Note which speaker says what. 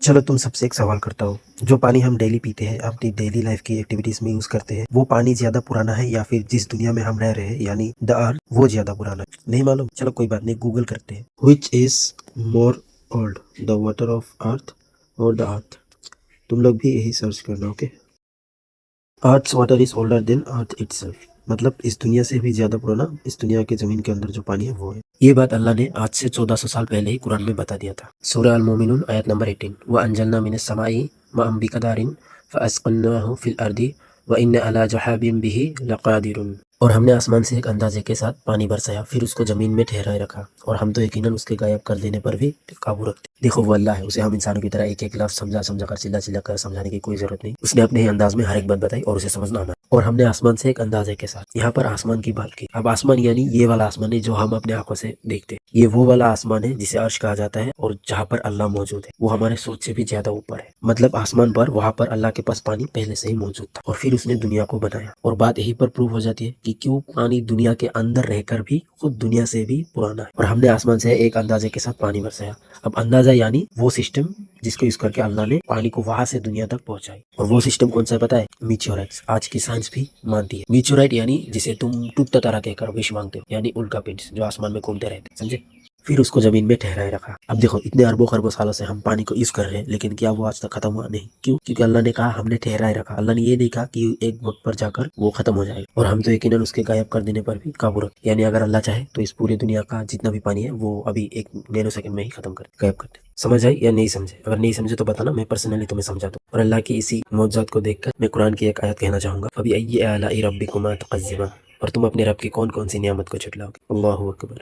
Speaker 1: چلو تم سب سے ایک سوال کرتا ہوں، جو پانی ہم ڈیلی پیتے ہیں، اپنی ڈیلی لائف کی ایکٹیویٹیز میں یوز کرتے ہیں، وہ پانی زیادہ پرانا ہے یا پھر جس دنیا میں ہم رہ رہے ہیں یعنی دا ارتھ، وہ زیادہ پرانا ہے؟ نہیں معلوم؟ چلو کوئی بات نہیں، گوگل کرتے ہیں. Which is more old, the water of earth اور دا ارتھ؟ تم لوگ بھی یہی سرچ کرنا. Okay, earth's water is older than earth itself, مطلب اس دنیا سے بھی زیادہ پرانا اس دنیا کے زمین کے اندر جو پانی ہے وہ ہے. یہ بات اللہ نے آج سے 1400 سال پہلے ہی قرآن میں بتا دیا تھا. سورہ المومنون آیت نمبر 18، وَأَنزَلْنَا مِنَ السَّمَاءِ مَاءً بِقَدَرٍ فَأَسْقَيْنَاهُ فِي الْأَرْضِ وَإِنَّا عَلَى ذَهَابٍ بِهِ لَقَادِرُونَ. اور ہم نے آسمان سے ایک اندازے کے ساتھ پانی برسایا، پھر اس کو زمین میں ٹھہرائے رکھا، اور ہم تو یقیناً اس کے غائب کر دینے پر بھی قابو رکھتے. دیکھو وہ اللہ ہے، اسے ہم انسانوں کی طرح ایک ایک لفظ سمجھا کر چلا کر سمجھانے کی کوئی ضرورت نہیں. اس نے اپنے ہی انداز میں ہر ایک بات بتائی اور اسے سمجھنا آنا. اور ہم نے آسمان سے ایک اندازے کے ساتھ، یہاں پر آسمان کی بات کی. اب آسمان یعنی یہ والا آسمان ہے جو ہم اپنے آنکھوں سے دیکھتے ہیں. یہ وہ والا آسمان ہے جسے عرش کہا جاتا ہے، اور جہاں پر اللہ موجود ہے وہ ہمارے سوچ سے بھی زیادہ اوپر ہے. مطلب آسمان پر، وہاں پر اللہ کے پاس پانی پہلے سے ہی موجود تھا، اور پھر اس نے دنیا کو بنایا. اور بات یہی پر پروف ہو جاتی ہے کہ کیوں پانی دنیا کے اندر رہ کر بھی خود دنیا سے بھی پرانا ہے. اور ہم نے آسمان سے ایک اندازے کے ساتھ پانی برسایا. اب اندازہ یعنی وہ سسٹم جس کو یوز کر کے اللہ نے پانی کو وہاں سے دنیا تک پہنچائی. اور وہ سسٹم کون سا ہے پتا ہے؟ میٹیورائٹس. آج کی سائنس بھی مانتی ہے. میٹیورائٹ یعنی جسے تم ٹوٹتا تارا کہہ کر وش مانگتے ہو، یعنی الکا پنڈس جو آسمان میں گھومتے رہتے، سمجھے؟ پھر اس کو زمین میں ٹھہرائے رکھا. اب دیکھو اتنے اربوں خربوں سالوں سے ہم پانی کو یوز کر رہے ہیں، لیکن کیا وہ آج تک ختم ہوا؟ نہیں. کیوں؟ کیونکہ اللہ نے کہا ہم نے ٹھہرائے رکھا. اللہ نے یہ نہیں کہا کہ ایک وقت پر جا کر وہ ختم ہو جائے گا. اور ہم تو یقیناً اس کے غائب کر دینے پر بھی قابو رکھ، یعنی اگر اللہ چاہے تو اس پوری دنیا کا جتنا بھی پانی ہے وہ ابھی ایک نینو سیکنڈ میں ہی ختم کر غائب کر دے. سمجھ آئی یا نہیں سمجھے؟ اگر نہیں سمجھے تو بتانا، میں پرسنلی تمہیں سمجھا دوں. اور اللہ کی اسی معجزات کو دیکھ کر میں قرآن کی ایک آیت کہنا چاہوں گا، فَبِأَيِّ آلَاءِ رَبِّكُمَا تُكَذِّبَانِ. اور تم اپنے رب کی کون کون سی نعمت کو جھٹلاؤ گے؟ اللہ اکبر.